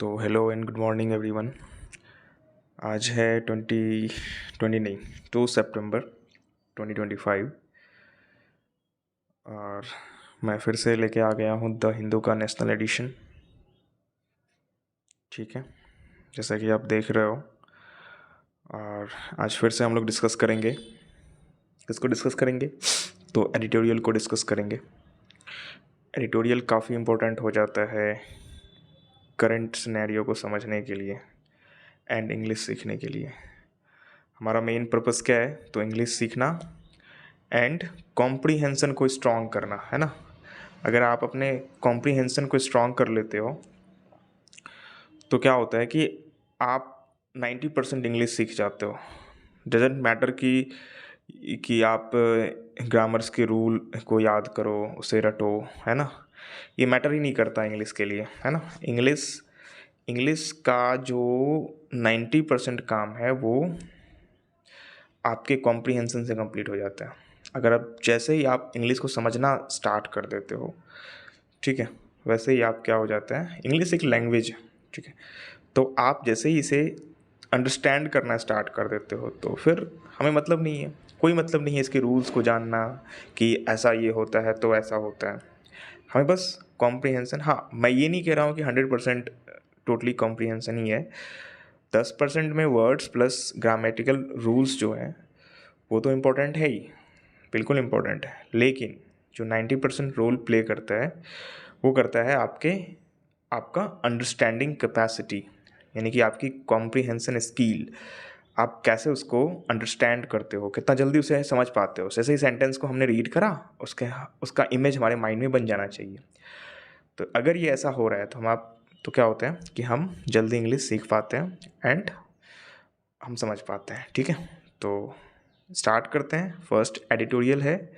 तो hello and good morning everyone. आज है 2 सितंबर 2025 और मैं फिर से लेके आ गया हूँ द हिंदू का नेशनल एडिशन। ठीक है, जैसा कि आप देख रहे हो। और आज फिर से हम लोग डिस्कस करेंगे। किसको डिस्कस करेंगे? तो एडिटोरियल को डिस्कस करेंगे। एडिटोरियल काफ़ी इम्पोर्टेंट हो जाता है करंट सिनेरियो को समझने के लिए एंड इंग्लिश सीखने के लिए। हमारा मेन पर्पस क्या है? तो इंग्लिश सीखना एंड कॉम्प्रीहेंसन को स्ट्रॉन्ग करना, है ना। अगर आप अपने कॉम्प्रीहेंसन को स्ट्रॉन्ग कर लेते हो तो क्या होता है कि आप 90% इंग्लिश सीख जाते हो। डजेंट मैटर कि आप ग्रामर्स के रूल को याद करो, उसे रटो, है ना। ये मैटर ही नहीं करता इंग्लिश के लिए, है ना। इंग्लिश का जो 90% काम है वो आपके कॉम्प्रीहेंसन से कंप्लीट हो जाता है। अगर आप जैसे ही आप इंग्लिश को समझना स्टार्ट कर देते हो, ठीक है, वैसे ही आप क्या हो जाता है, इंग्लिश एक लैंग्वेज है, ठीक है। तो आप जैसे ही इसे अंडरस्टैंड करना स्टार्ट कर देते हो तो फिर हमें मतलब नहीं है, कोई मतलब नहीं है इसके रूल्स को जानना कि ऐसा ये होता है तो ऐसा होता है। हमें बस कॉम्प्रीहेंसन, हाँ मैं ये नहीं कह रहा हूँ कि 100% टोटली कॉम्प्रीहेंसन ही है। 10% में वर्ड्स प्लस ग्रामेटिकल रूल्स जो हैं वो तो इम्पोर्टेंट है ही, बिल्कुल इम्पोर्टेंट है। लेकिन जो 90% रोल प्ले करता है वो करता है आपका अंडरस्टैंडिंग कैपेसिटी, यानी कि आपकी कॉम्प्रीहेंसन स्किल। आप कैसे उसको अंडरस्टैंड करते हो, कितना जल्दी उसे समझ पाते हो। जैसे ही सेंटेंस को हमने रीड करा, उसका इमेज हमारे माइंड में बन जाना चाहिए। तो अगर ये ऐसा हो रहा है तो क्या होता है कि हम जल्दी इंग्लिश सीख पाते हैं एंड हम समझ पाते हैं। ठीक है, तो स्टार्ट करते हैं। फर्स्ट एडिटोरियल है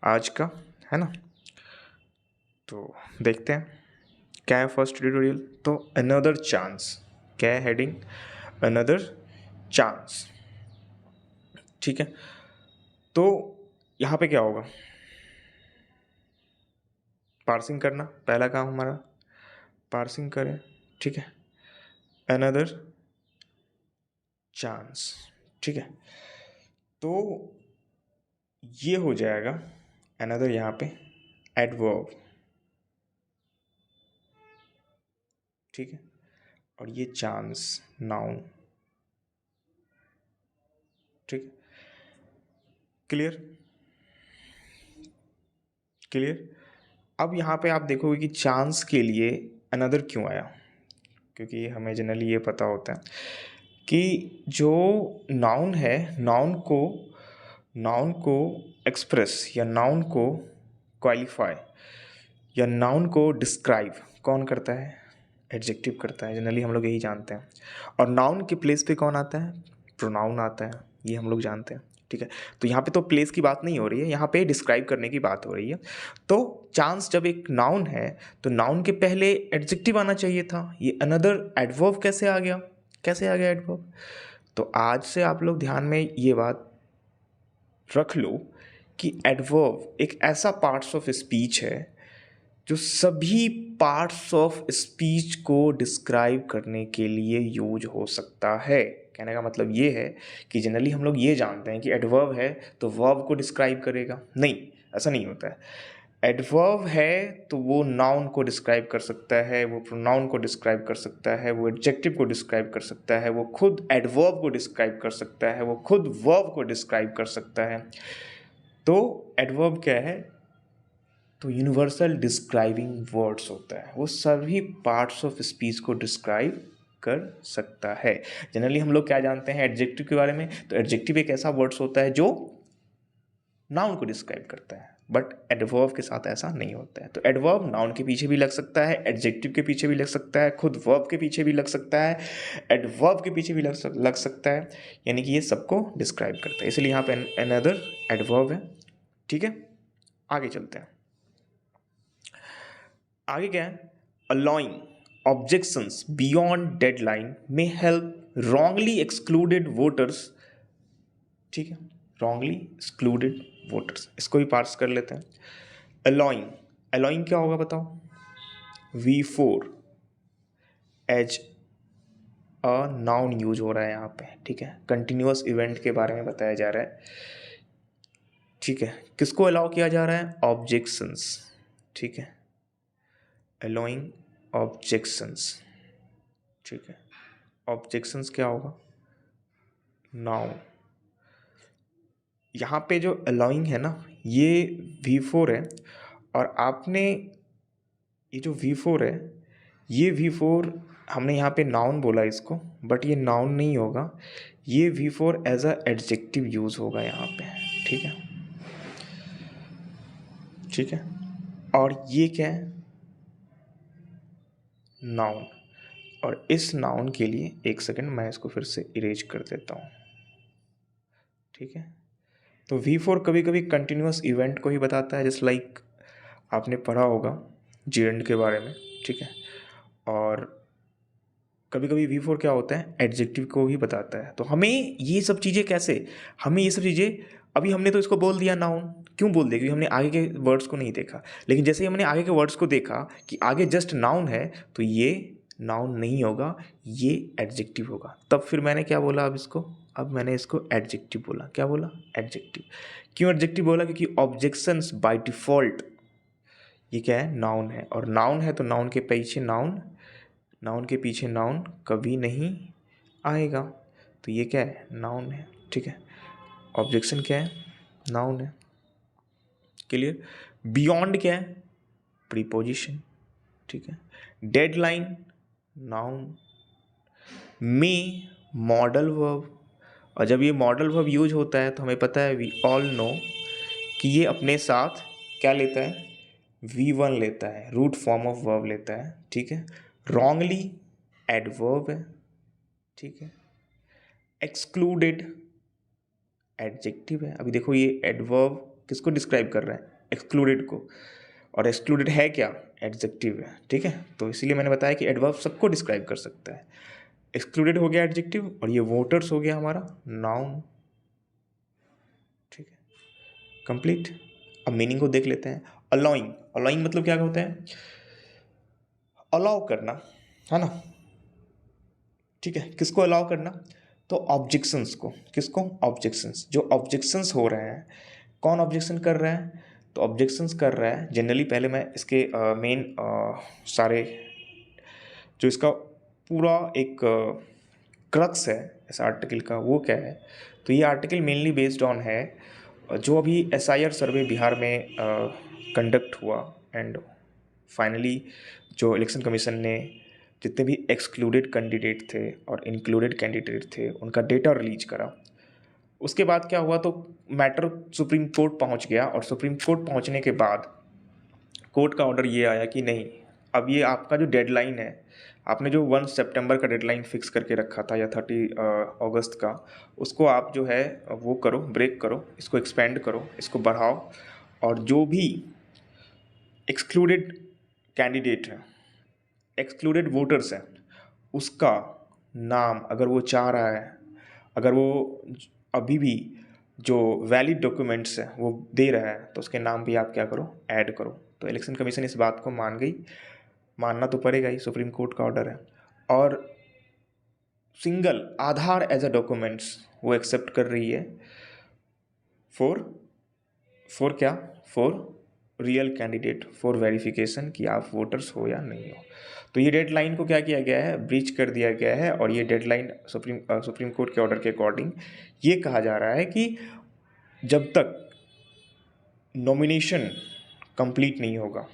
आज का, है ना। तो देखते हैं क्या है फर्स्ट एडिटोरियल। तो अनदर चांस, क्या है हेडिंग? Another chance. ठीक है, तो यहाँ पे क्या होगा? पार्सिंग करना पहला काम हमारा, पार्सिंग करें, ठीक है। अनदर चांस, ठीक है। तो ये हो जाएगा अनदर, यहाँ पे एडवर्ब, ठीक है। और ये चांस नाउन, ठीक। क्लियर? क्लियर? अब यहाँ पे आप देखोगे कि चांस के लिए अनदर क्यों आया, क्योंकि हमें जनरली ये पता होता है कि जो नाउन है, नाउन को एक्सप्रेस या नाउन को क्वालिफाई या नाउन को डिस्क्राइब कौन करता है? एडजेक्टिव करता है। जनरली हम लोग यही जानते हैं। और नाउन के प्लेस पे कौन आता है? प्रोनाउन आता है, ये हम लोग जानते हैं, ठीक है। तो यहाँ पे तो प्लेस की बात नहीं हो रही है, यहाँ पे डिस्क्राइब करने की बात हो रही है। तो चांस जब एक नाउन है तो नाउन के पहले एडजेक्टिव आना चाहिए था। ये अनदर एडवर्ब कैसे आ गया? कैसे आ गया एडवर्ब? तो आज से आप लोग ध्यान में ये बात रख लो कि एडवर्ब एक ऐसा पार्ट्स ऑफ स्पीच है जो सभी पार्ट्स ऑफ स्पीच को डिस्क्राइब करने के लिए यूज हो सकता है। कहने का मतलब ये है कि जनरली हम लोग ये जानते हैं कि एडवर्ब है तो वर्ब को डिस्क्राइब करेगा, नहीं, ऐसा नहीं होता है। एडवर्ब है तो वो नाउन को डिस्क्राइब कर सकता है, वो प्रोनाउन को डिस्क्राइब कर सकता है, वो एडजेक्टिव को डिस्क्राइब कर सकता है, वो खुद एडवर्ब को डिस्क्राइब कर सकता है, वो खुद वर्ब को डिस्क्राइब कर सकता है। तो एडवर्ब क्या है? तो यूनिवर्सल डिस्क्राइबिंग वर्ड्स होता है, वो सभी पार्ट्स ऑफ स्पीच को डिस्क्राइब कर सकता है। जनरली हम लोग क्या जानते हैं एडजेक्टिव के बारे में? तो एडजेक्टिव एक ऐसा वर्ड्स होता है जो नाउन को डिस्क्राइब करता है, बट एडवर्ब के साथ ऐसा नहीं होता है। तो एडवर्ब नाउन के पीछे भी लग सकता है, एडजेक्टिव के पीछे भी लग सकता है, खुद वर्ब के पीछे भी लग सकता है, एडवर्ब के पीछे भी लग सकता है, यानी कि ये सबको डिस्क्राइब करता है। इसलिए यहाँ पे अनदर एडवर्ब है, ठीक है। आगे चलते हैं। आगे क्या है? अलाउइंग ऑब्जेक्शंस बियॉन्ड डेडलाइन में हेल्प रॉन्गली एक्सक्लूडेड वोटर्स, ठीक है। रॉन्गली एक्सक्लूडेड वोटर्स, इसको भी पार्स कर लेते हैं। अलाउइंग, अलाउइंग क्या होगा बताओ? V4, as a noun use हो रहा है यहाँ पे, ठीक है। कंटिन्यूअस इवेंट के बारे में बताया जा रहा है, ठीक है। किसको अलाउ किया जा रहा है? ऑब्जेक्शंस, ठीक है, अलाउइंग ऑब्जेक्शंस, ठीक है। ऑब्जेक्शंस क्या होगा? नाउन। यहाँ पे जो अलाउइंग है ना, ये V4 है, और आपने ये जो V4 है, ये V4 हमने यहाँ पे नाउन बोला इसको, बट ये नाउन नहीं होगा, ये V4 as a adjective use होगा यहाँ पे, ठीक है, ठीक है। और ये क्या है? नाउन। और इस नाउन के लिए एक सेकंड मैं इसको फिर से इरेज कर देता हूँ, ठीक है। तो V4 कभी कभी कंटिन्यूअस इवेंट को ही बताता है, जस्ट लाइक आपने पढ़ा होगा जेरेंड के बारे में, ठीक है। और कभी कभी V4 क्या होता है? एडजेक्टिव को ही बताता है। तो हमें ये सब चीज़ें कैसे, हमें ये सब चीज़ें, अभी हमने तो इसको बोल दिया नाउन, क्यों बोल दिया? क्योंकि हमने आगे के वर्ड्स को नहीं देखा। लेकिन जैसे ही हमने आगे के वर्ड्स को देखा कि आगे जस्ट नाउन है, तो ये नाउन नहीं होगा, ये एडजेक्टिव होगा। तब फिर मैंने क्या बोला? अब मैंने इसको एडजेक्टिव बोला। क्या बोला? एडजेक्टिव। क्यों एडजेक्टिव बोला? क्योंकि ऑब्जेक्शंस बाय डिफ़ॉल्ट ये क्या है? नाउन है। और नाउन है तो नाउन के पीछे नाउन, नाउन के पीछे नाउन कभी नहीं आएगा। तो ये क्या है? नाउन है, ठीक है। ऑब्जेक्शन क्या है? नाउन है। क्लियर? बियॉन्ड क्या है? प्रीपोजिशन, ठीक है। Deadline noun. May modal verb, और जब ये मॉडल वर्ब यूज होता है तो हमें पता है, वी ऑल नो कि ये अपने साथ क्या लेता है? V1 लेता है, रूट फॉर्म ऑफ वर्ब लेता है, ठीक है। रॉन्गली एडवर्ब है, ठीक है। एक्सक्लूडेड एडजेक्टिव है। अभी देखो ये एडवर्ब किसको डिस्क्राइब कर रहा है? एक्सक्लूडेड को। और एक्सक्लूडेड है क्या? एडजेक्टिव है, ठीक है। तो इसीलिए मैंने बताया कि एडवर्ब सबको डिस्क्राइब कर सकता है। एक्सक्लूडेड हो गया एडजेक्टिव, और ये वोटर्स हो गया हमारा नाउन, ठीक है, कंप्लीट। अब मीनिंग को देख लेते हैं। अलाउइंग, अलाउइंग मतलब क्या होता है? अलाउ करना, है ना, ठीक है। किसको अलाउ करना? तो ऑब्जेक्शंस को। किसको? ऑब्जेक्शंस। जो ऑब्जेक्शंस हो रहे हैं, कौन ऑब्जेक्शन कर रहा है? तो ऑब्जेक्शंस कर रहा है जनरली, पहले मैं इसके मेन सारे जो इसका पूरा एक क्रक्स है इस आर्टिकल का, वो क्या है? तो ये आर्टिकल मेनली बेस्ड ऑन है जो अभी SIR सर्वे बिहार में कंडक्ट हुआ, एंड फाइनली जो इलेक्शन कमीशन ने जितने भी एक्सक्लूडेड कैंडिडेट थे और इंक्लूडेड कैंडिडेट थे उनका डेटा रिलीज करा। उसके बाद क्या हुआ? तो मैटर सुप्रीम कोर्ट पहुंच गया, और सुप्रीम कोर्ट पहुंचने के बाद कोर्ट का ऑर्डर ये आया कि नहीं, अब ये आपका जो डेडलाइन है, आपने जो 1 सितंबर का डेडलाइन फिक्स करके रखा था या 30 अगस्त का, उसको आप जो है वो करो, ब्रेक करो, इसको एक्सपेंड करो, इसको बढ़ाओ। और जो भी एक्सक्लूडेड कैंडिडेट है, एक्सक्लूडेड वोटर्स हैं, उसका नाम अगर वो चाह रहा है, अगर वो अभी भी जो वैलिड डॉक्यूमेंट्स है वो दे रहा है, तो उसके नाम भी आप क्या करो? ऐड करो। तो इलेक्शन कमीशन इस बात को मान गई, मानना तो पड़ेगा ही, सुप्रीम कोर्ट का ऑर्डर है। और single Aadhaar as a documents वो एक्सेप्ट कर रही है फॉर क्या? For real candidate, for verification कि आप वोटर्स हो या नहीं हो। तो ये डेडलाइन को क्या किया गया है? ब्रीच कर दिया गया है। और ये डेडलाइन सुप्रीम कोर्ट के ऑर्डर के अकॉर्डिंग ये कहा जा रहा है कि जब तक नॉमिनेशन कंप्लीट नहीं होगा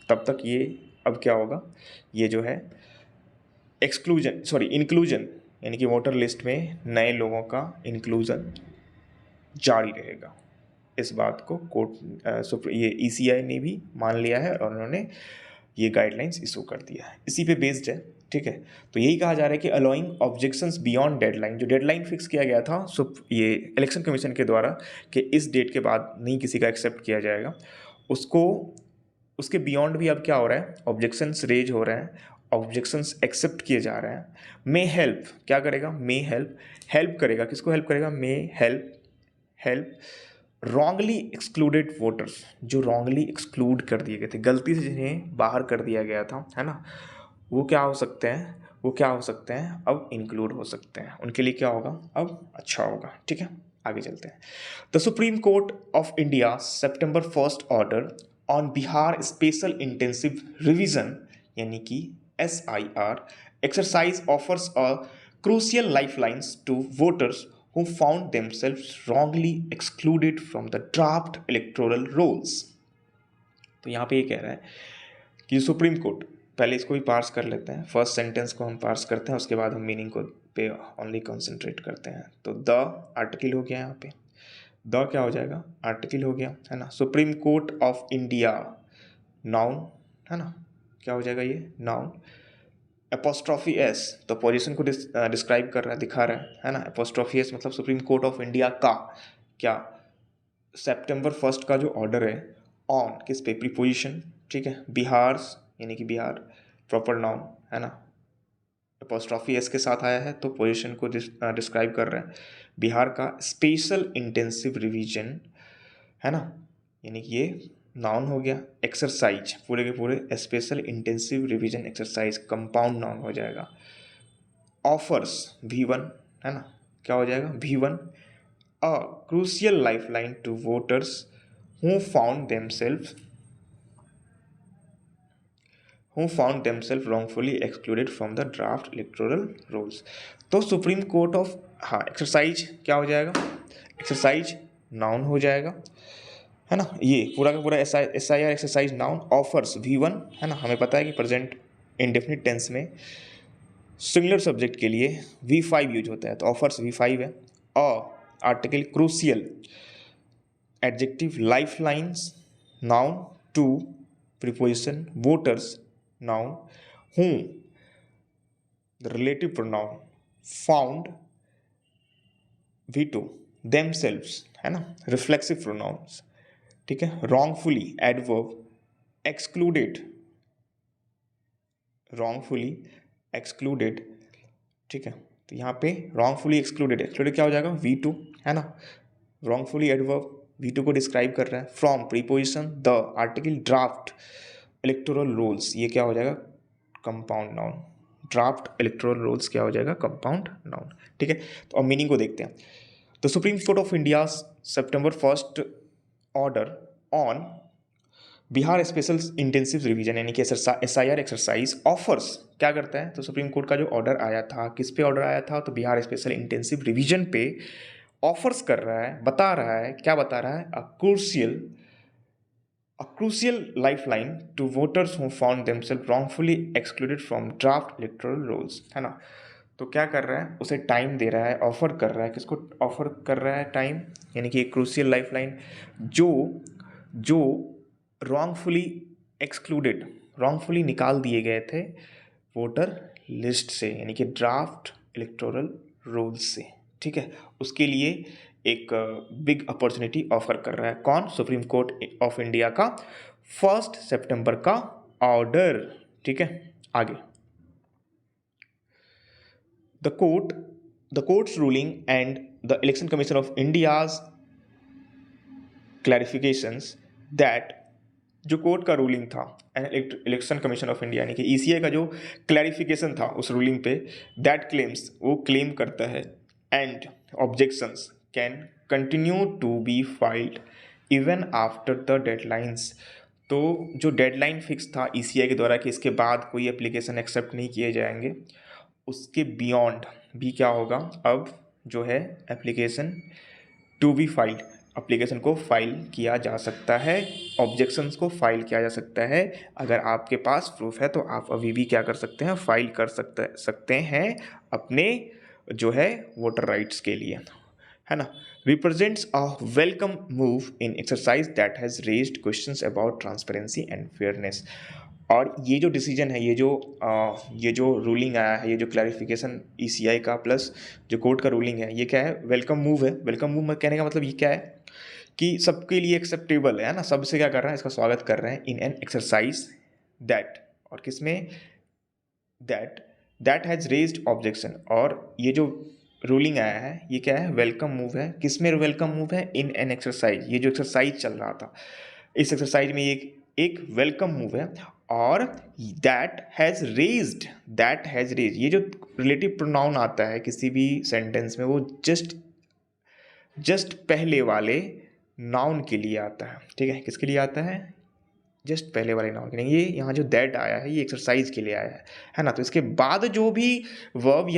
तब तक ये, अब क्या होगा? ये जो है इंक्लूजन, यानी कि वोटर लिस्ट में नए लोगों का इंक्लूजन जारी रहेगा। इस बात को कोर्ट ये ECI ने भी मान लिया है, और उन्होंने ये गाइडलाइंस इशू कर दिया है, इसी पे बेस्ड है, ठीक है। तो यही कहा जा रहा है कि अलाउइंग ऑब्जेक्शंस बियॉन्ड डेडलाइन, जो डेडलाइन फिक्स किया गया था ये इलेक्शन कमीशन के द्वारा कि इस डेट के बाद नहीं किसी का एक्सेप्ट किया जाएगा, उसको उसके बियॉन्ड भी अब क्या हो रहा है? ऑब्जेक्शंस रेज हो रहे हैं, ऑब्जेक्शंस एक्सेप्ट किए जा रहे हैं। मे हेल्प क्या करेगा? मे हेल्प करेगा। किसको हेल्प करेगा? May help wrongly excluded voters, जो रॉन्गली एक्सक्लूड कर दिए गए थे, गलती से जिन्हें बाहर कर दिया गया था, है ना, वो क्या हो सकते हैं? वो क्या हो सकते हैं, अब इंक्लूड हो सकते हैं, उनके लिए क्या होगा, अब अच्छा होगा। ठीक है, आगे चलते हैं। The supreme Court of India September 1st order on Bihar special intensive revision यानी कि SIR exercise offers a crucial lifelines to voters who found themselves wrongly excluded from the draft electoral rolls। तो यहाँ पे ये कह रहा है कि सुप्रीम कोर्ट, पहले इसको भी पार्स कर लेते हैं, फर्स्ट सेंटेंस को हम पार्स करते हैं, उसके बाद हम मीनिंग को पे ओनली कंसंट्रेट करते हैं। तो द आर्टिकल हो गया, यहाँ पे द क्या हो जाएगा, आर्टिकल हो गया, है ना। Supreme Court of India noun, है ना, क्या हो जाएगा ये, नाउन। एपोस्ट्रॉफी एस तो पोजीशन को डिस्क्राइब कर रहा है, दिखा रहा है ना। एपोस्ट्रॉफी एस मतलब सुप्रीम कोर्ट ऑफ इंडिया का क्या, September 1st का जो ऑर्डर है ऑन किस पे, प्रीपोजिशन। ठीक है, बिहार यानी कि बिहार प्रॉपर नाउन, है ना। एपोस्ट्रॉफी एस के साथ आया है तो पोजीशन को डिस्क्राइब कर रहा है। बिहार का स्पेशल इंटेंसिव रिवीजन, है ना, यानी कि ये नाउन हो गया। एक्सरसाइज पूरे के पूरे special intensive revision exercise compound noun हो जाएगा। ऑफर्स V1, है ना, क्या हो जाएगा, V1 a crucial lifeline to voters who found themselves wrongfully excluded from the draft electoral rolls। तो सुप्रीम कोर्ट ऑफ, हाँ, एक्सरसाइज क्या हो जाएगा, एक्सरसाइज नाउन हो जाएगा, है ना। ये पूरा का पूरा SIR exercise noun. Offers V1, है ना, हमें पता है कि प्रेजेंट इंडेफिनिट टेंस में सिंगुलर सब्जेक्ट के लिए V5 यूज होता है, तो ऑफर्स V5 है। Article crucial adjective, life lines noun, to preposition, voters noun, who the relative pronoun, found V2 themselves, है ना, रिफ्लेक्सिव प्रोनाउंस। ठीक है, wrongfully adverb, excluded wrongfully excluded. ठीक है, तो यहाँ पे रॉन्गफुली एक्सक्लूडेड क्या हो जाएगा, V2, है ना। रॉन्गफुली एडवर्ब V2 को डिस्क्राइब कर रहा है। From preposition the article draft electoral rolls, ये क्या हो जाएगा, compound noun. Draft electoral rolls क्या हो जाएगा, कंपाउंड नाउन। ठीक है, तो अब मीनिंग को देखते हैं। तो Supreme Court of India September 1st order on Bihar special intensive revision यानी कि SIR एक्सरसाइज ऑफर्स क्या करता है, तो सुप्रीम कोर्ट का जो ऑर्डर आया था, किस पे ऑर्डर आया था, तो बिहार स्पेशल इंटेंसिव रिवीजन पे ऑफर्स कर रहा है, बता रहा है, क्या बता रहा है, a crucial lifeline to voters who found themselves wrongfully excluded from draft electoral rolls, है ना। तो क्या कर रहा है, उसे टाइम दे रहा है, ऑफर कर रहा है, किसको ऑफर कर रहा है, टाइम, यानी कि एक क्रूशियल लाइफलाइन जो रॉन्गफुली निकाल दिए गए थे वोटर लिस्ट से, यानी कि ड्राफ्ट इलेक्टोरल रोल्स से। ठीक है, उसके लिए एक बिग अपॉर्चुनिटी ऑफर कर रहा है, कौन, सुप्रीम कोर्ट ऑफ इंडिया का 1 सितंबर का ऑर्डर। ठीक है, आगे the courts ruling and the election commission of India's clarifications that, जो कोर्ट का रूलिंग था and election commission of India यानी कि ECI का जो क्लैरिफिकेशन था उस रूलिंग पे, दैट क्लेम्स, वो क्लेम करता है, and objections can continue to be filed even after the deadlines. तो जो डेडलाइन फिक्स था ECI के द्वारा कि इसके बाद कोई एप्लीकेशन एक्सेप्ट नहीं किए जाएंगे, उसके बियॉन्ड भी क्या होगा, अब जो है application to be filed, application को फाइल किया जा सकता है, ऑब्जेक्शंस को फाइल किया जा सकता है। अगर आपके पास प्रूफ है तो आप अभी भी क्या कर सकते हैं, फाइल कर सकते हैं अपने जो है वोटर राइट्स के लिए, है ना। Represents a welcome move in exercise that has raised questions about transparency and fairness. और ये जो डिसीजन है, ये जो रूलिंग आया है, ये जो क्लैरिफिकेशन ECI का प्लस जो कोर्ट का रूलिंग है, ये क्या है, वेलकम मूव है। वेलकम मूव कहने का मतलब ये क्या है कि सबके लिए एक्सेप्टेबल है ना, सबसे क्या कर रहे हैं, इसका स्वागत कर रहे हैं, इन एन एक्सरसाइज दैट, और किसमें, दैट हैज़ रेज्ड ऑब्जेक्शन। और ये जो रूलिंग आया है ये क्या है, वेलकम मूव है। किसमें वेलकम मूव है, इन एन एक्सरसाइज, ये जो एक्सरसाइज चल रहा था, इस एक्सरसाइज में एक वेलकम मूव है और दैट हैज़ रेज, ये जो रिलेटिव प्रोनाउन आता है किसी भी सेंटेंस में वो जस्ट पहले वाले नाउन के लिए आता है, ठीक है। किसके लिए आता है? जस्ट पहले वाले नाउन के लिए। ये यहाँ जो दैट आया है ये एक्सरसाइज के लिए आया है ना। तो इसके बाद जो भी वर्ब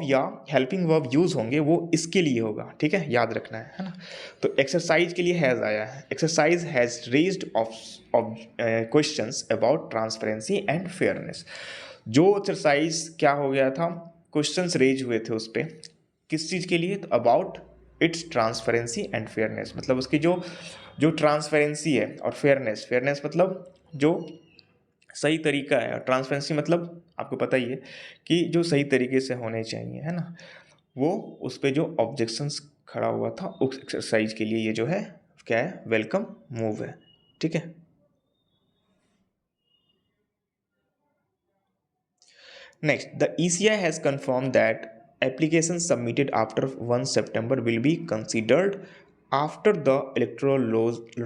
या हेल्पिंग वर्ब यूज होंगे वो इसके लिए होगा, ठीक है, याद रखना है ना। तो एक्सरसाइज के लिए हैज़ आया है, exercise has raised of questions about transparency and fairness. जो एक्सरसाइज क्या हो गया था, क्वेश्चंस रेज हुए थे उस पर, किस चीज़ के लिए? तो about it's transparency and fairness, मतलब उसकी जो ट्रांसपेरेंसी है और फेयरनेस मतलब जो सही तरीका है, और ट्रांसपेरेंसी मतलब आपको पता ही है कि जो सही तरीके से होने चाहिए, है ना। वो उस पर जो ऑब्जेक्शंस खड़ा हुआ था उस एक्सरसाइज के लिए ये जो है क्या है, वेलकम मूव है, ठीक है। Next, the ECI has confirm that applications submitted after 1 September will be considered after the electoral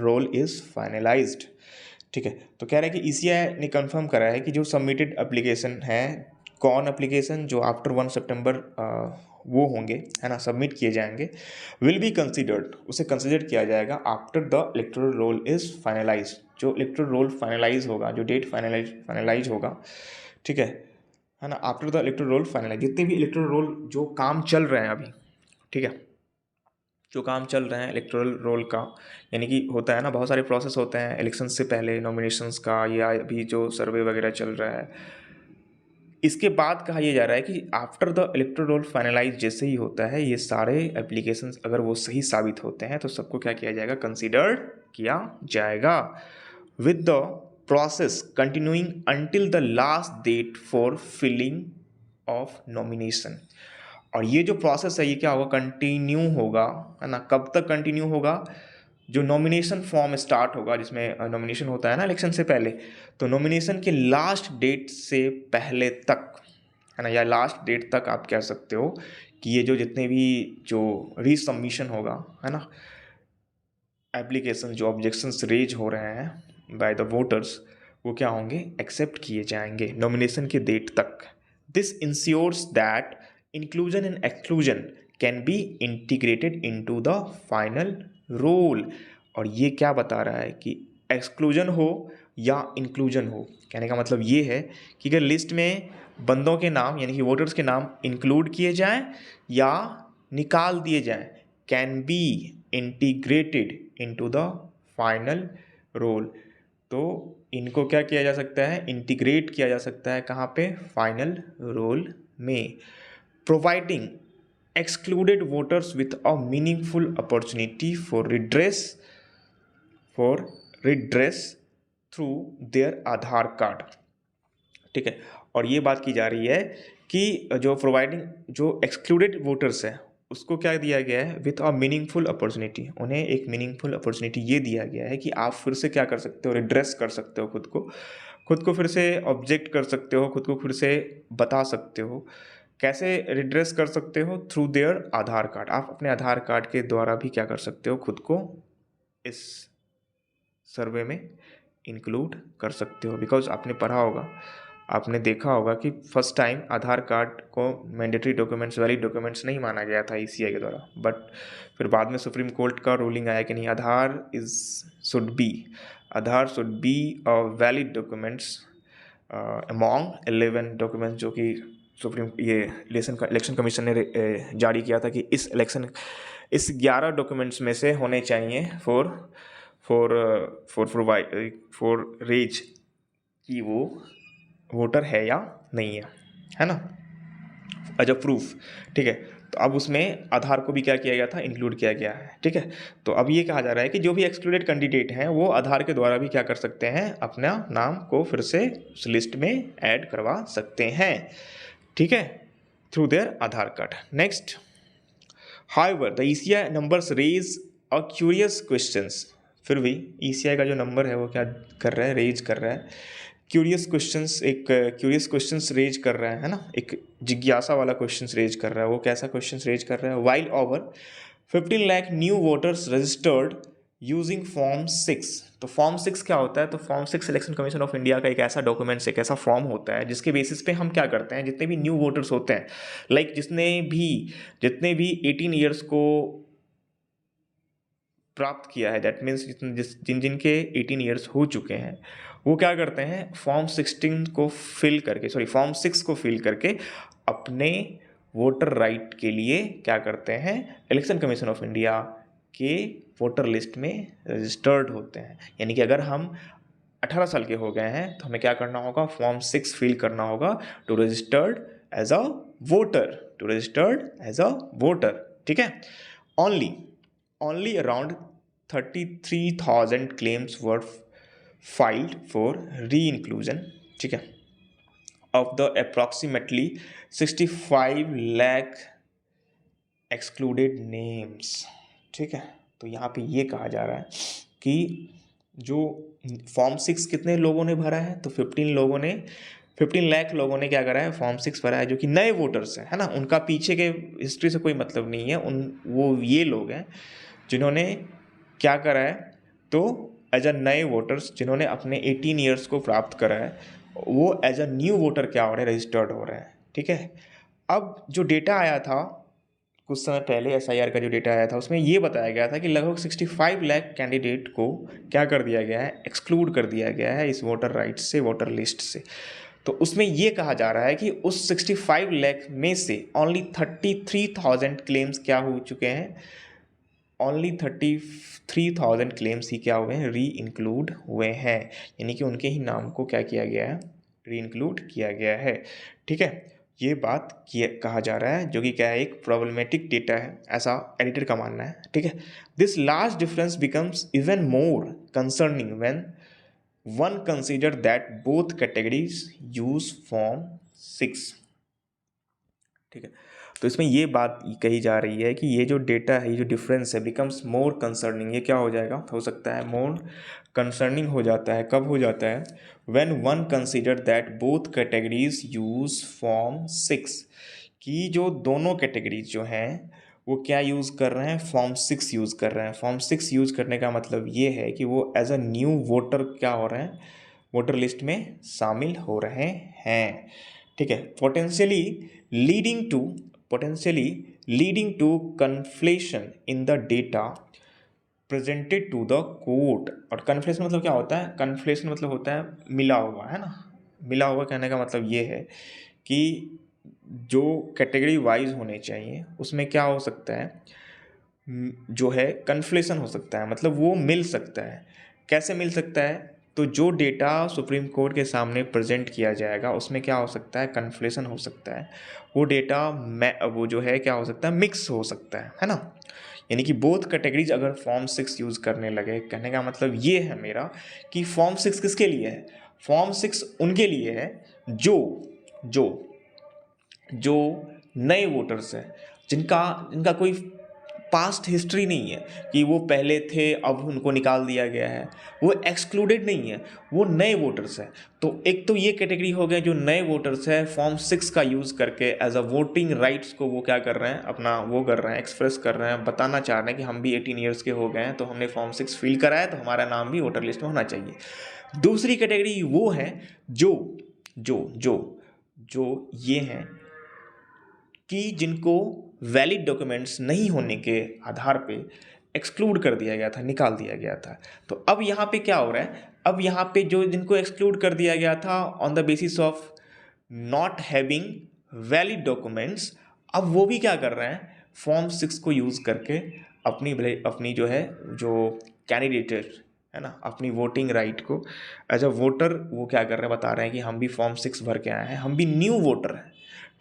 roll is finalized, ठीक है। तो कह रहा है कि ECI ने कंफर्म करा है कि जो सबमिटेड एप्लीकेशन है, कौन एप्लीकेशन जो आफ्टर 1 सितंबर वो होंगे, है ना, सबमिट किए जाएंगे, विल बी कंसिडर्ड, उसे कंसिडर किया जाएगा after the electoral roll is finalize, जो इलेक्टोरल रोल फाइनलाइज होगा, जो डेट फाइनलाइज होगा, ठीक है ना। After the electoral roll finalize, जितने भी इलेक्टोरल रोल जो काम चल रहे हैं अभी, ठीक है, जो काम चल रहे हैं इलेक्टोरल रोल का, यानी कि होता है ना, बहुत सारे प्रोसेस होते हैं इलेक्शन से पहले, नॉमिनेशंस का, या अभी जो सर्वे वगैरह चल रहा है, इसके बाद कहा यह जा रहा है कि after the electoral roll finalize जैसे ही होता है, ये सारे एप्लीकेशंस अगर वो सही साबित होते हैं तो सबको क्या किया जाएगा, कंसीडर किया जाएगा, with the process continuing until the last date for filing of nomination. और ये जो प्रोसेस है ये क्या होगा, कंटिन्यू होगा, है ना। कब तक कंटिन्यू होगा? जो नॉमिनेशन फॉर्म स्टार्ट होगा, जिसमें नॉमिनेशन होता है ना इलेक्शन से पहले, तो नॉमिनेशन के लास्ट डेट से पहले तक, है ना, या लास्ट डेट तक आप कह सकते हो कि ये जो जितने भी जो रीसबमिशन होगा, है ना, एप्लीकेशन जो ऑब्जेक्शंस रेज हो रहे हैं बाय द वोटर्स, वो क्या होंगे, एक्सेप्ट किए जाएंगे नॉमिनेशन के डेट तक। This ensures that inclusion and exclusion can be integrated into the final roll. और ये क्या बता रहा है कि एक्सक्लूजन हो या इंक्लूजन हो, कहने का मतलब ये है कि अगर लिस्ट में बंदों के नाम यानी कि वोटर्स के नाम इंक्लूड किए जाएं या निकाल दिए जाएं, can be integrated into the final roll. तो इनको क्या किया जा सकता है, इंटीग्रेट किया जा सकता है, कहाँ पे, फाइनल रोल में, providing excluded voters with a meaningful opportunity for redress through their Aadhaar card, ठीक है। और ये बात की जा रही है कि जो प्रोवाइडिंग जो एक्सक्लूडेड वोटर्स है उसको क्या दिया गया है, विथ अ मीनिंगफुल अपॉर्चुनिटी, उन्हें एक मीनिंगफुल अपॉर्चुनिटी ये दिया गया है कि आप फिर से क्या कर सकते हो, रिड्रेस कर सकते हो, खुद को फिर से ऑब्जेक्ट कर सकते हो, खुद को फिर से बता सकते हो। कैसे रिड्रेस कर सकते हो, थ्रू देयर आधार कार्ड, आप अपने आधार कार्ड के द्वारा भी क्या कर सकते हो, खुद को इस सर्वे में इंक्लूड कर सकते हो। बिकॉज आपने पढ़ा होगा, आपने देखा होगा कि फर्स्ट टाइम आधार कार्ड को मैंडेटरी डॉक्यूमेंट्स, वैलिड डॉक्यूमेंट्स नहीं माना गया था ECI के द्वारा, बट फिर बाद में सुप्रीम कोर्ट का रूलिंग आया कि नहीं, Aadhaar should be a valid documents among 11 documents जो कि सुप्रीम ये इलेक्शन कमीशन ने जारी किया था कि इस 11 डॉक्यूमेंट्स में से होने चाहिए फॉर रेज कि वो वोटर है या नहीं है ना, एज अ प्रूफ, ठीक है। तो अब उसमें आधार को भी क्या किया गया था, इंक्लूड किया गया है, ठीक है। तो अब ये कहा जा रहा है कि जो भी एक्सक्लूडेड कैंडिडेट हैं वो आधार के द्वारा भी क्या कर सकते हैं, अपना नाम को फिर से उस लिस्ट में ऐड करवा सकते हैं, ठीक है, through their Aadhaar card. Next, however the ECI numbers raise a curious questions, फिर भी ECI का जो नंबर है वो क्या कर रहा है, रेज कर रहा है क्यूरियस क्वेश्चंस रेज कर रहा है ना, एक जिज्ञासा वाला क्वेश्चंस रेज कर रहा है। वो कैसा क्वेश्चंस रेज कर रहा है, while over 15 lakh new voters registered using form 6। तो फॉर्म 6 क्या होता है? तो form 6 selection commission of India का एक ऐसा डॉक्यूमेंट्स, एक ऐसा फॉर्म होता है जिसके बेसिस पे हम क्या करते हैं, जितने भी न्यू वोटर्स होते हैं, लाइक जितने भी 18 ईयर्स को प्राप्त किया है, दैट मीन्स जिनके 18 ईयर्स हो चुके हैं, वो क्या करते हैं, फॉर्म 6 को फिल करके अपने वोटर राइट के लिए क्या करते हैं, इलेक्शन कमीशन ऑफ इंडिया के वोटर लिस्ट में रजिस्टर्ड होते हैं। यानी कि अगर हम 18 साल के हो गए हैं तो हमें क्या करना होगा, फॉर्म 6 फिल करना होगा to registered as a voter, ठीक है। Only around 33,000 claims were filed for re-inclusion, ठीक है, of the approximately 65 lakh excluded names, ठीक है। तो यहाँ पे ये कहा जा रहा है कि जो फॉर्म 6 कितने लोगों ने भरा है, तो 15 लाख लोगों ने क्या करा है, फॉर्म 6 भरा है, जो कि नए वोटर्स हैं, है ना। उनका पीछे के हिस्ट्री से कोई मतलब नहीं है, वो ये लोग हैं जिन्होंने क्या करा है, तो एज अ नए वोटर्स जिन्होंने अपने 18 ईयर्स को प्राप्त करा है, वो एज अ न्यू वोटर क्या हो रहे हैं, रजिस्टर्ड हो रहे हैं, ठीक है। अब जो डेटा आया था कुछ समय पहले, SIR का जो डेटा आया था, उसमें ये बताया गया था कि लगभग 65 लाख कैंडिडेट को क्या कर दिया गया है, एक्सक्लूड कर दिया गया है इस वोटर राइट्स से, वोटर लिस्ट से। तो उसमें ये कहा जा रहा है कि उस 65 लाख में से ओनली 33,000 क्लेम्स क्या हो चुके हैं, ओनली 33,000 क्लेम्स ही क्या हुए हैं, री इंक्लूड हुए हैं। यानी कि उनके ही नाम को क्या किया गया है, री इंक्लूड किया गया है, ठीक है। ये बात कहा जा रहा है, जो कि क्या है, एक प्रॉब्लमेटिक डेटा है, ऐसा एडिटर का मानना है, ठीक है। This large difference becomes even more concerning when one consider that both categories use form 6, ठीक है। तो इसमें ये बात कही जा रही है कि ये जो डेटा है, ये जो डिफरेंस है, बिकम्स मोर कंसर्निंग, ये क्या हो जाएगा, हो सकता है मोर कंसर्निंग हो जाता है। कब हो जाता है, when one consider that both categories use form 6, कि जो दोनों कैटेगरीज जो हैं वो क्या यूज़ कर रहे हैं, फॉर्म 6 यूज़ कर रहे हैं। फॉर्म 6 यूज़ करने का मतलब ये है कि वो एज अ न्यू वोटर क्या हो रहे हैं, वोटर लिस्ट में शामिल हो रहे हैं, ठीक है। Potentially leading to conflation in the data presented to the court. और कन्फ्लेशन मतलब क्या होता है, कन्फ्लेशन मतलब होता है मिला हुआ, है ना। मिला हुआ कहने का मतलब ये है कि जो कैटेगरी वाइज होने चाहिए उसमें क्या हो सकता है, जो है कन्फ्लेशन हो सकता है, मतलब वो मिल सकता है। कैसे मिल सकता है, तो जो डेटा सुप्रीम कोर्ट के सामने प्रेजेंट किया जाएगा उसमें क्या हो सकता है, कन्फ्लेशन हो सकता है। वो डेटा वो जो है क्या हो सकता है, मिक्स हो सकता है ना। यानी कि बोथ कैटेगरीज अगर फॉर्म 6 यूज़ करने लगे, कहने का मतलब ये है मेरा कि फॉर्म 6 किसके लिए है, फॉर्म 6 उनके लिए है जो जो जो नए वोटर्स हैं, जिनका जिनका कोई पास्ट हिस्ट्री नहीं है कि वो पहले थे अब उनको निकाल दिया गया है, वो एक्सक्लूडेड नहीं है, वो नए वोटर्स हैं। तो एक तो ये कैटेगरी हो गए जो नए वोटर्स है, फॉर्म 6 का यूज़ करके एज अ वोटिंग राइट्स को वो क्या कर रहे हैं, अपना वो कर रहे हैं, एक्सप्रेस कर रहे हैं, बताना चाह रहे हैं कि हम भी 18 ईयर्स के हो गए हैं, तो हमने फॉर्म 6 फिल करा है, तो हमारा नाम भी वोटर लिस्ट में होना चाहिए। दूसरी कैटेगरी वो है जो जो जो जो ये हैं कि जिनको वैलिड डॉक्यूमेंट्स नहीं होने के आधार पे एक्सक्लूड कर दिया गया था, निकाल दिया गया था। तो अब यहाँ पे क्या हो रहा है, अब यहाँ पे जो जिनको एक्सक्लूड कर दिया गया था on the basis of not having valid documents, अब वो भी क्या कर रहे हैं, फॉर्म 6 को यूज़ करके अपनी जो है, जो कैंडिडेट है ना, अपनी वोटिंग राइट को एज अ वोटर वो क्या कर रहे हैं, बता रहे हैं कि हम भी फॉर्म 6 भर के आए हैं, हम भी न्यू वोटर हैं,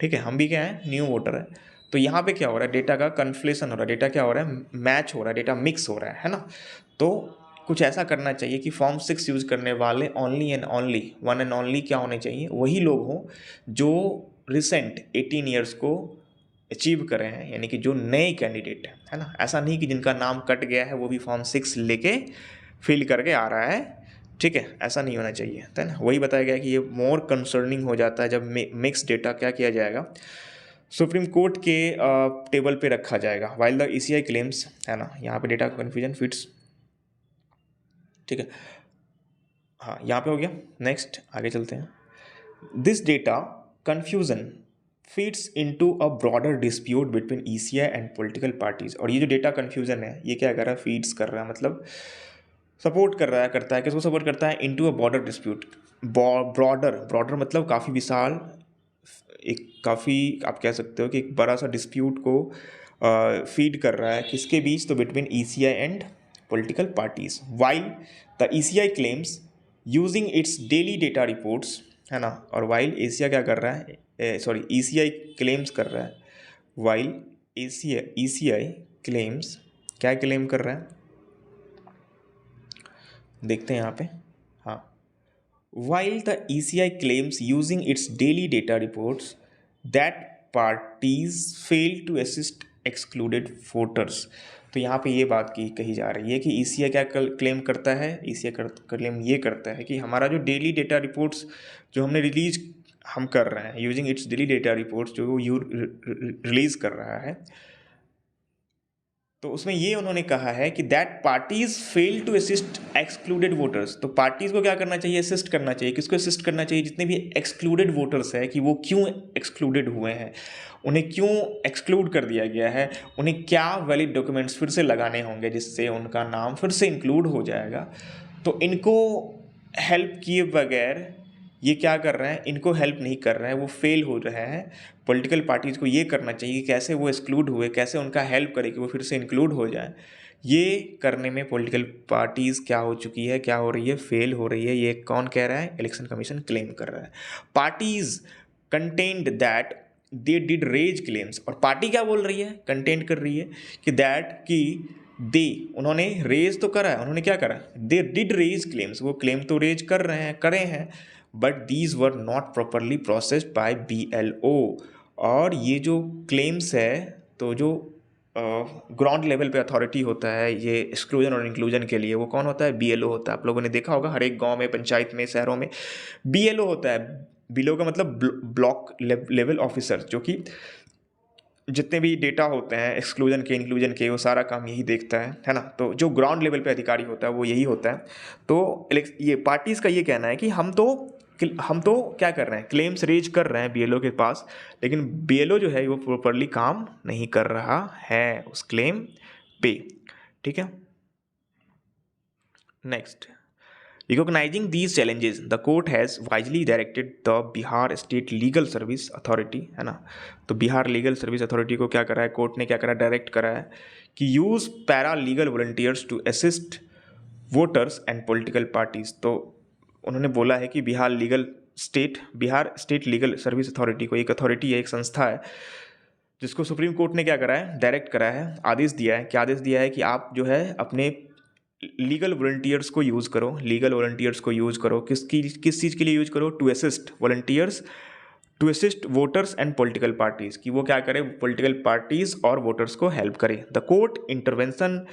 ठीक है, हम भी क्या है, न्यू वोटर है। तो यहाँ पे क्या हो रहा है, डेटा का कन्फ्लेशन हो रहा है, डेटा क्या हो रहा है, मैच हो रहा है, डेटा मिक्स हो रहा है ना। तो कुछ ऐसा करना चाहिए कि फॉर्म 6 यूज़ करने वाले वन एंड ओनली क्या होने चाहिए, वही लोग हों जो रिसेंट 18 ईयर्स को अचीव करे हैं, यानी कि जो नए कैंडिडेट हैं, है ना। ऐसा नहीं कि जिनका नाम कट गया है वो भी फॉर्म 6 लेके फिल करके आ रहा है, ठीक है, ऐसा नहीं होना चाहिए, है ना। वही बताया गया कि ये मोर कंसर्निंग हो जाता है जब मिक्स डेटा क्या किया जाएगा, सुप्रीम कोर्ट के टेबल पे रखा जाएगा, वाइल द ECI क्लेम्स, है ना। यहाँ पे डेटा कन्फ्यूजन फिट्स ठीक है, हाँ यहाँ पे हो गया। नेक्स्ट आगे चलते हैं। This data confusion feeds into a broader dispute between ECI and political parties. और ये जो डेटा कन्फ्यूजन है ये क्या कर रहा है, फीड्स कर रहा है, मतलब सपोर्ट कर रहा है, करता है, किसको सपोर्ट करता है, into a border dispute. Broader, broader मतलब काफ़ी विशाल, एक काफ़ी आप कह सकते हो कि एक बड़ा सा डिस्प्यूट को फीड कर रहा है, किसके बीच, तो between ECI and political parties. While the ECI claims using its daily data reports, है ना, और वाइल एशिया क्या कर रहा है, सॉरी ईसीआई क्लेम्स कर रहा है, वाइल ईसीआई क्लेम्स क्या क्लेम कर रहा है, देखते हैं यहाँ पे, हाँ। While the ECI claims using its daily data reports that parties fail to assist excluded voters, तो यहाँ पे ये बात की कही जा रही है कि ECI क्या क्लेम करता है, ECI क्लेम ये करता है कि हमारा जो डेली डेटा रिपोर्ट्स जो हमने रिलीज हम कर रहे हैं, using its daily data reports जो वो रिलीज कर रहा है, तो उसमें ये उन्होंने कहा है कि that parties fail to assist excluded voters. तो पार्टीज को क्या करना चाहिए, असिस्ट करना चाहिए, किसको असिस्ट करना चाहिए, जितने भी एक्सक्लूडेड वोटर्स है, कि वो क्यों एक्सक्लूडेड हुए हैं, उन्हें क्यों एक्सक्लूड कर दिया गया है, उन्हें क्या वैलिड डॉक्यूमेंट्स फिर से लगाने होंगे जिससे उनका नाम फिर से इंक्लूड हो जाएगा। तो इनको हेल्प किए बगैर ये क्या कर रहे हैं, इनको हेल्प नहीं कर रहे हैं, वो फेल हो रहे हैं। पॉलिटिकल पार्टीज़ को ये करना चाहिए कि कैसे वो एक्सक्लूड हुए, कैसे उनका हेल्प करे कि वो फिर से इंक्लूड हो जाए। ये करने में पॉलिटिकल पार्टीज़ क्या हो चुकी है, क्या हो रही है, फेल हो रही है। ये कौन कह रहा है, इलेक्शन कमीशन क्लेम कर रहा है। Parties contend that they did raise claims, और पार्टी क्या बोल रही है, कंटेंट कर रही है कि दैट कि दे, उन्होंने रेज तो करा है, उन्होंने क्या करा, दे डिड रेज क्लेम्स, वो क्लेम तो रेज कर रहे हैं, करे हैं, but these were not properly processed bye BLO। और ये जो क्लेम्स है, तो जो ग्राउंड लेवल पे अथॉरिटी होता है ये एक्सक्लूजन और इंक्लूजन के लिए, वो कौन होता है, BLO होता है। आप लोगों ने देखा होगा हर एक गांव में, पंचायत में, शहरों में BLO होता है। BLO का मतलब ब्लॉक लेवल ऑफिसर, जो कि जितने भी डेटा होते हैं एक्सक्लूजन के, इंक्लूजन के, वो सारा काम यही देखता है ना। तो जो ग्राउंड लेवल पे अधिकारी होता है वो यही होता है। तो ये पार्टीज़ का ये कहना है कि हम तो क्या कर रहे हैं, क्लेम्स रेज कर रहे हैं BLO के पास, लेकिन BLO जो है वो प्रॉपरली काम नहीं कर रहा है उस क्लेम पे। ठीक है, next. Recognizing these challenges, the court has wisely directed the Bihar State Legal Service Authority, है ना, तो बिहार लीगल सर्विस अथॉरिटी को क्या करा है, कोर्ट ने क्या करा, डायरेक्ट करा है कि use paralegal volunteers to assist voters and political parties. तो उन्होंने बोला है कि Bihar state legal service authority को, एक अथॉरिटी है, एक संस्था है, जिसको सुप्रीम कोर्ट ने क्या करा है, डायरेक्ट करा है, आदेश दिया है। क्या आदेश दिया है कि आप जो है अपने लीगल वॉलंटियर्स को यूज़ करो, लीगल वॉलंटियर्स को यूज़ करो, किस चीज़ के लिए यूज़ करो, to assist volunteers to assist voters and political parties, कि वो क्या करें, पॉलिटिकल पार्टीज़ और वोटर्स को हेल्प करें। The court intervention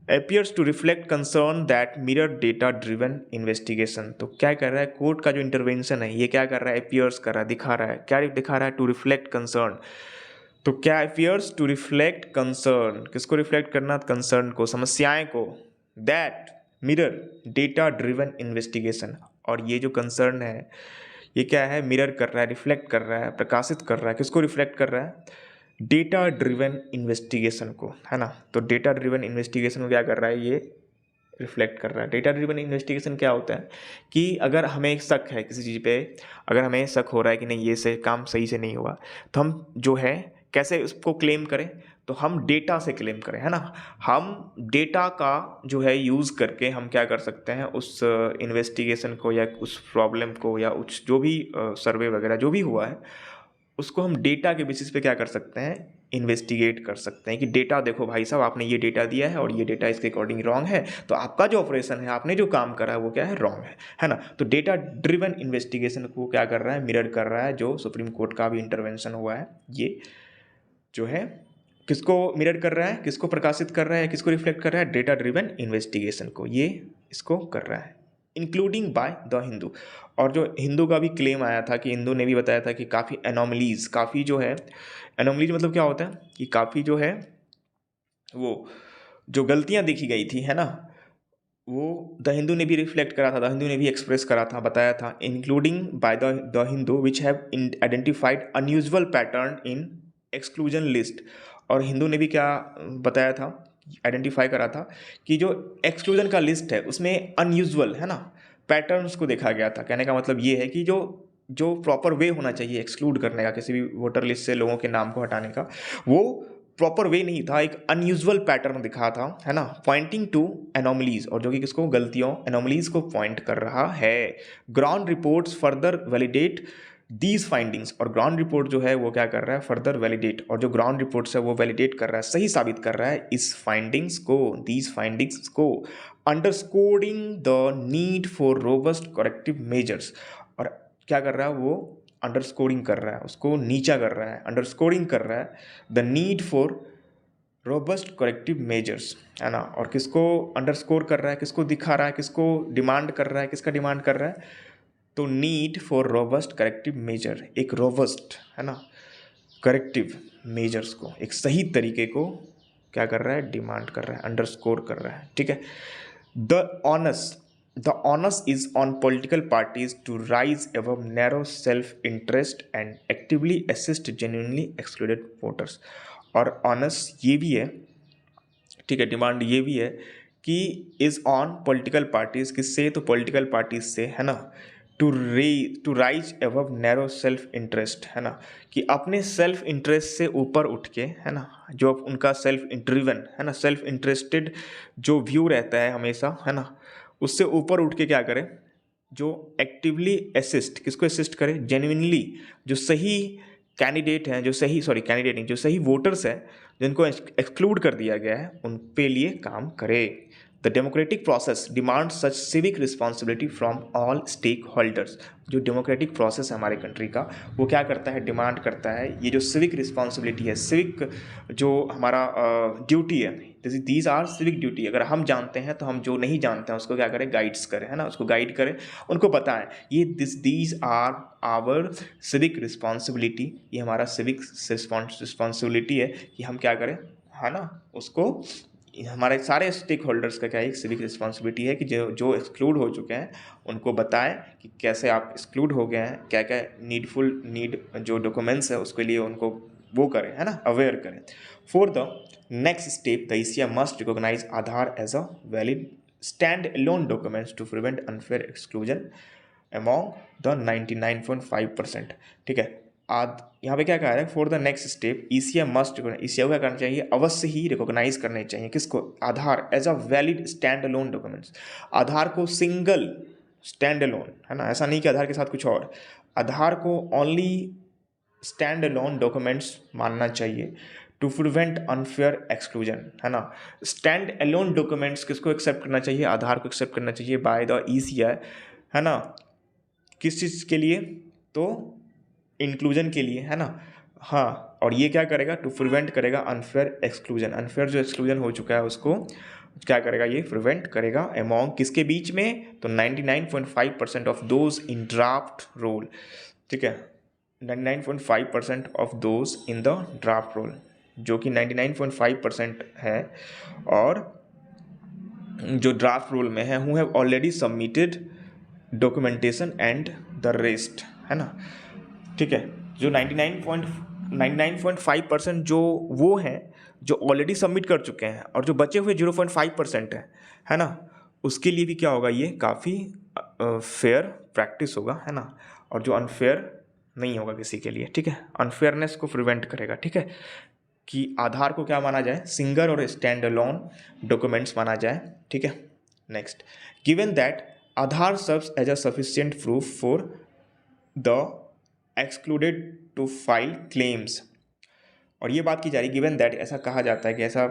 appears to reflect concern that mirror data driven investigation। तो क्या कर रहा है, कोर्ट का जो इंटरवेंशन है ये क्या कर रहा है, appears कर रहा है, दिखा रहा है, क्या दिखा रहा है, to reflect concern। तो क्या appears to reflect concern, किसको रिफ्लेक्ट करना, कंसर्न को, समस्याएं को, that mirror data driven investigation। और ये जो कंसर्न है ये क्या है, मिरर कर रहा है, रिफ्लेक्ट कर रहा है, प्रकाशित कर रहा है, किसको रिफ्लेक्ट कर रहा है, डेटा ड्रिवन इन्वेस्टिगेशन को, है ना। तो डेटा ड्रिवन इन्वेस्टिगेशन को क्या कर रहा है, ये रिफ्लेक्ट कर रहा है। डेटा ड्रिवन इन्वेस्टिगेशन क्या होता है कि अगर हमें शक है किसी चीज़ पे, अगर हमें शक हो रहा है कि नहीं ये से काम सही से नहीं हुआ, तो हम जो है कैसे उसको क्लेम करें, तो हम डेटा से क्लेम करें, है ना। हम डेटा का जो है यूज़ करके हम क्या कर सकते हैं, उस इन्वेस्टिगेशन को या उस प्रॉब्लम को या उस जो भी सर्वे वगैरह जो भी हुआ है उसको हम डेटा के बेसिस पे क्या कर सकते हैं, इन्वेस्टिगेट कर सकते हैं कि डेटा देखो भाई साहब, आपने ये डेटा दिया है और ये डेटा इसके अकॉर्डिंग रॉन्ग है, तो आपका जो ऑपरेशन है, आपने जो काम करा है वो क्या है, रॉन्ग है ना। तो डेटा ड्रिवन इन्वेस्टिगेशन को क्या कर रहा है, मिरर कर रहा है, जो सुप्रीम कोर्ट का भी इंटरवेंशन हुआ है, ये जो है किसको मिरर कर रहा है, किसको प्रकाशित कर रहा है, किसको रिफ्लेक्ट कर रहा है, डेटा ड्रिवन इन्वेस्टिगेशन को, ये इसको कर रहा है, इंक्लूडिंग बाय द हिंदू। और जो हिंदू का भी क्लेम आया था कि हिंदू ने भी बताया था कि काफ़ी एनोमलीज, काफ़ी जो है एनोमलीज मतलब क्या होता है कि काफ़ी जो है वो जो गलतियां देखी गई थी, है ना, वो द हिंदू ने भी रिफ्लेक्ट करा था, द हिंदू ने भी एक्सप्रेस करा था, बताया था, including by the Hindu which have identified unusual pattern in exclusion list. और हिंदू ने भी क्या बताया था, आइडेंटिफाई करा था कि जो एक्सक्लूजन का लिस्ट है उसमें अनयूजुअल है ना पैटर्न्स को देखा गया था। कहने का मतलब ये है कि जो जो प्रॉपर वे होना चाहिए एक्सक्लूड करने का, किसी भी वोटर लिस्ट से लोगों के नाम को हटाने का, वो प्रॉपर वे नहीं था, एक अनयूजुअल पैटर्न दिखा था, है ना, पॉइंटिंग टू एनोमलीज, और जो कि किसको, गलतियों, एनोमलीज को पॉइंट कर रहा है। Ground reports further validate these findings, और ग्राउंड रिपोर्ट जो है वो क्या कर रहा है, फर्दर वैलिडेट, और जो ग्राउंड रिपोर्ट्स है वो वैलिडेट कर रहा है, सही साबित कर रहा है इस फाइंडिंग्स को, दीज फाइंडिंग्स को, underscoring the need for robust corrective measures. और क्या कर रहा है वो, अंडरस्कोरिंग कर रहा है, उसको नीचा कर रहा है, अंडरस्कोरिंग कर रहा है the need for robust corrective measures, है ना। और किसको अंडरस्कोर कर रहा है, किसको दिखा रहा है, किसको डिमांड कर रहा है, किसका डिमांड कर रहा है, तो need for robust corrective measure, एक रोबस्ट, है ना, करेक्टिव मेजर्स को, एक सही तरीके को क्या कर रहा है, डिमांड कर रहा है, अंडरस्कोर कर रहा है, ठीक है। The onus is on political parties to rise above narrow self-interest and actively assist genuinely excluded voters। और onus ये भी है, ठीक है, डिमांड ये भी है कि इज़ ऑन पॉलिटिकल पार्टीज़, किससे, तो पॉलिटिकल पार्टीज से, है ना, to rise above narrow self interest, है ना, कि अपने सेल्फ इंटरेस्ट से ऊपर उठ के, है ना, जो उनका सेल्फ ड्रिवन, है ना, सेल्फ इंटरेस्टेड जो व्यू रहता है हमेशा, है ना, उससे ऊपर उठ के क्या करें, जो एक्टिवली असिस्ट, किसको असिस्ट करें, जेन्युइनली, जो सही कैंडिडेट हैं, जो सही, सॉरी कैंडिडेट नहीं, जो सही वोटर्स हैं जिनको एक्सक्लूड कर दिया गया है, उन पे लिए काम करे। The democratic process demand such civic responsibility from all stakeholders. जो डेमोक्रेटिक प्रोसेस है हमारे कंट्री का, वो क्या करता है, डिमांड करता है ये जो सिविक रिस्पॉन्सिबिलिटी है, सिविक जो हमारा ड्यूटी है, दीज आर सिविक ड्यूटी। अगर हम जानते हैं तो हम जो नहीं जानते हैं उसको क्या करें, गाइड्स करें, है ना, उसको गाइड करें, उनको बताएं ये these are our civic responsibility, ये हमारा सिविक रिस्पॉन्सिबिलिटी है कि हम क्या करें, है ना, उसको, हमारे सारे स्टेक होल्डर्स का क्या एक सिविक रिस्पॉन्सिबिलिटी है कि जो जो एक्सक्लूड हो चुके हैं उनको बताएं कि कैसे आप एक्सक्लूड हो गए हैं, क्या क्या नीड जो डॉक्यूमेंट्स है उसके लिए उनको वो करें, है ना, अवेयर करें। For the next step the ECI must recognise Aadhaar as a valid stand alone documents to prevent unfair exclusion among the 99.5%, ठीक है। यहाँ पे क्या कह रहा है, for the next step ECI must, ECI को क्या करना चाहिए, अवश्य ही रिकॉग्नाइज करने चाहिए, किसको, Aadhaar as a valid stand alone documents, Aadhaar को सिंगल स्टैंड अलोन, है ना, ऐसा नहीं कि आधार के साथ कुछ और, आधार को ओनली स्टैंड अलोन डॉक्यूमेंट्स मानना चाहिए टू प्रिवेंट अनफेयर एक्सक्लूजन, है ना। स्टैंड अलोन डॉक्यूमेंट्स किसको एक्सेप्ट करना चाहिए, आधार को एक्सेप्ट करना चाहिए बाय द ईसीआई, है ना, किस चीज़ के लिए, तो इंक्लूजन के लिए, है ना। हाँ, और ये क्या करेगा, टू प्रिवेंट करेगा अनफेयर एक्सक्लूजन, अनफेयर जो एक्सक्लूजन हो चुका है उसको क्या करेगा, ये प्रिवेंट करेगा अमॉन्ग किसके बीच में, तो 99.5% of those in draft roll, ठीक है, 99.5% of those in the draft roll, जो कि 99.5% है, और जो ड्राफ्ट रोल में है, who have already submitted documentation and the rest, है ना, ठीक है। जो 99.5% जो वो हैं जो ऑलरेडी सबमिट कर चुके हैं, और जो बचे हुए 0.5% है ना, उसके लिए भी क्या होगा, ये काफ़ी फेयर प्रैक्टिस होगा, है ना, और जो अनफेयर नहीं होगा किसी के लिए, ठीक है, अनफेयरनेस को प्रिवेंट करेगा, ठीक है, कि आधार को क्या माना जाए, सिंगल और स्टैंड अलोन डॉक्यूमेंट्स माना जाए, ठीक है। Next, given that Aadhaar serves as a sufficient proof for the excluded to file claims, और ये बात की जा रही है, गिवन दैट, ऐसा कहा जाता है कि ऐसा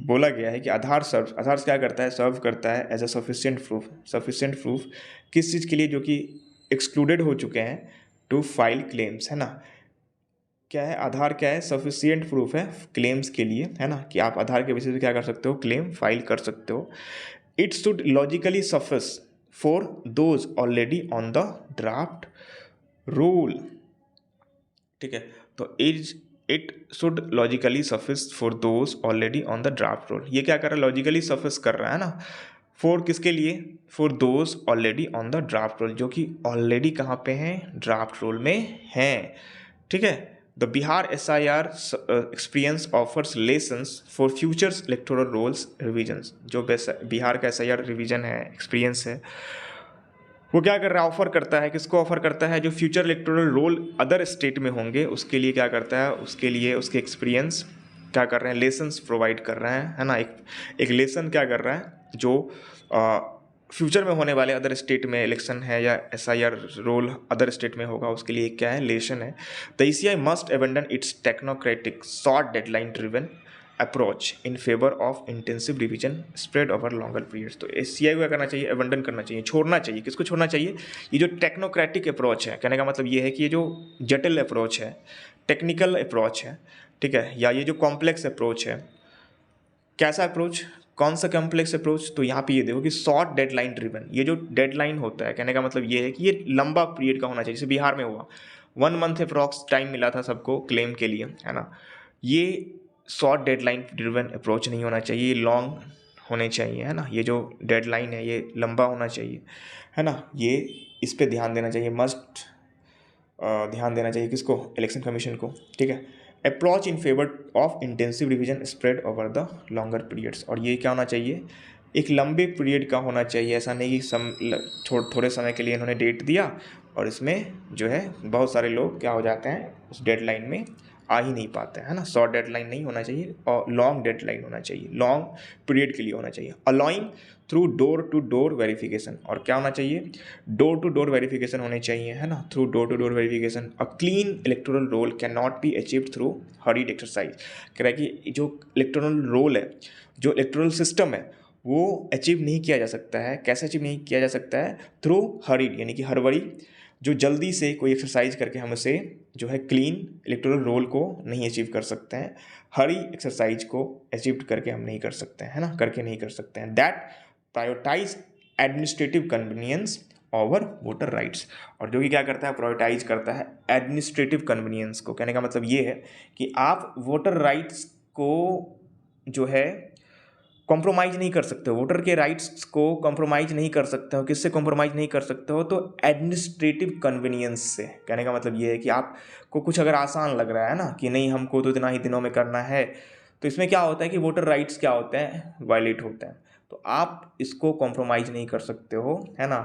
बोला गया है कि आधार क्या करता है, सर्व करता है एज अ सफिशिएंट प्रूफ किस चीज़ के लिए, जो कि एक्सक्लूडेड हो चुके हैं, टू फाइल क्लेम्स, है ना। क्या है आधार, क्या है, सफिशिएंट प्रूफ है क्लेम्स के लिए, है ना, कि आप आधार के बेसिस पे क्या कर सकते हो, क्लेम फाइल कर सकते हो। It should logically suffice for those already on the draft rule, ठीक है, तो it should logically suffice for those already on the draft rule, ये क्या कर रहा है, लॉजिकली सफिस कर रहा है ना, फॉर किसके लिए? For those already on the draft roll, जो कि ऑलरेडी कहाँ पे हैं? ड्राफ्ट रोल में हैं, ठीक है। The Bihar SIR experience offers lessons for futures electoral rolls revisions. जो बिहार का SIR रिविजन है, एक्सपीरियंस है, वो क्या कर रहा है? ऑफर करता है। किसको ऑफर करता है? जो future electoral roll other state में होंगे उसके लिए क्या करता है? उसके लिए उसके एक्सपीरियंस क्या कर रहे हैं? लेसन्स प्रोवाइड कर रहे हैं, है ना। एक लेसन क्या कर रहा है? जो फ्यूचर में होने वाले अदर स्टेट में इलेक्शन है या SIR रोल अदर स्टेट में होगा, उसके लिए क्या है? लेसन है। The ECI must abandon it's technocratic short deadline driven approach in favour of intensive revision spread over longer periods. तो SCI को क्या करना चाहिए? अबेंडन करना चाहिए, छोड़ना चाहिए। किसको छोड़ना चाहिए? ये जो टेक्नोक्रेटिक अप्रोच है, कहने का मतलब ये है कि ये जो जटिल अप्रोच है, टेक्निकल अप्रोच है, ठीक है, या ये जो कॉम्प्लेक्स अप्रोच है। कैसा अप्रोच? कौन सा कॉम्प्लेक्स अप्रोच? तो यहाँ पे ये देखो कि शॉर्ट डेडलाइन ड्रिवन। ये जो डेडलाइन होता है, कहने का मतलब ये है कि ये लंबा पीरियड का होना चाहिए। जैसे बिहार में हुआ 1 मंथ अप्रॉक्स टाइम मिला था सबको क्लेम के लिए, है ना। ये शॉर्ट डेडलाइन ड्रिवन अप्रोच नहीं होना चाहिए, ये लॉन्ग होने चाहिए, है ना। ये जो डेडलाइन है ये लंबा होना चाहिए, है ना। ये इस पे ध्यान देना चाहिए, मस्ट ध्यान देना चाहिए। किसको? इलेक्शन कमीशन को, ठीक है। Approach in favour of intensive revision spread over the longer periods. और ये क्या होना चाहिए? एक लंबे पीरियड का होना चाहिए। ऐसा नहीं कि थोड़े समय के लिए इन्होंने डेट दिया और इसमें जो है बहुत सारे लोग क्या हो जाते हैं, उस डेडलाइन में आ ही नहीं पाते हैं, है ना। शॉर्ट डेडलाइन नहीं होना चाहिए और लॉन्ग डेडलाइन होना चाहिए, लॉन्ग पीरियड के लिए होना चाहिए। Allowing through door to door verification. और क्या होना चाहिए? डोर टू डोर वेरिफिकेशन होने चाहिए, है ना। Through door to door verification a clean electoral roll can not be achieved through hurried exercise. कह रहा है कि जो इलेक्टोरल रोल है, जो इलेक्टोरल सिस्टम है, वो अचीव नहीं किया जा सकता है। कैसे अचीव नहीं किया जा सकता है? थ्रू हरीड, यानी कि हड़बड़ी, जो जल्दी से कोई एक्सरसाइज करके हम उसे जो है क्लीन इलेक्टोरल रोल को नहीं अचीव कर सकते हैं। हरी एक्सरसाइज को अचीव करके हम नहीं कर सकते हैं, है ना, करके नहीं कर सकते हैं। That prioritise administrative convenience over voter rights. और जो कि क्या करता है? प्रायोरिटाइज करता है एडमिनिस्ट्रेटिव कन्वीनियंस को। कहने का मतलब ये है कि आप वोटर राइट्स को जो है कॉम्प्रोमाइज़ नहीं कर सकते हो, वोटर के राइट्स को कॉम्प्रोमाइज़ नहीं कर सकते हो। किससे कॉम्प्रोमाइज़ नहीं कर सकते हो? तो एडमिनिस्ट्रेटिव कन्वीनियंस से। कहने का मतलब ये है कि आपको कुछ अगर आसान लग रहा है ना कि नहीं हमको तो इतना ही दिनों में करना है, तो इसमें क्या होता है कि वोटर राइट्स क्या होते हैं? वायलेट होते हैं। तो आप इसको कॉम्प्रोमाइज़ नहीं कर सकते हो, है ना।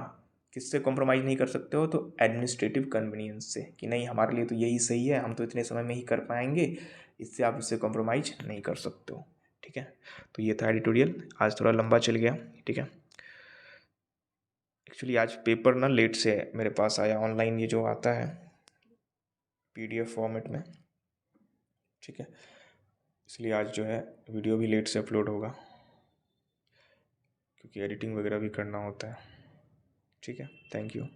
किससे कॉम्प्रोमाइज़ नहीं कर सकते हो? तो एडमिनिस्ट्रेटिव कन्वीनियंस से, कि नहीं हमारे लिए तो यही सही है, हम तो इतने समय में ही कर पाएंगे, इससे आप इससे कॉम्प्रोमाइज़ नहीं कर सकते हो, ठीक है। तो ये था एडिटोरियल, आज थोड़ा लंबा चल गया, ठीक है। एक्चुअली आज पेपर ना लेट से मेरे पास आया, ऑनलाइन ये जो आता है PDF फॉर्मेट में, ठीक है। इसलिए आज जो है वीडियो भी लेट से अपलोड होगा, क्योंकि एडिटिंग वगैरह भी करना होता है, ठीक है। Thank you.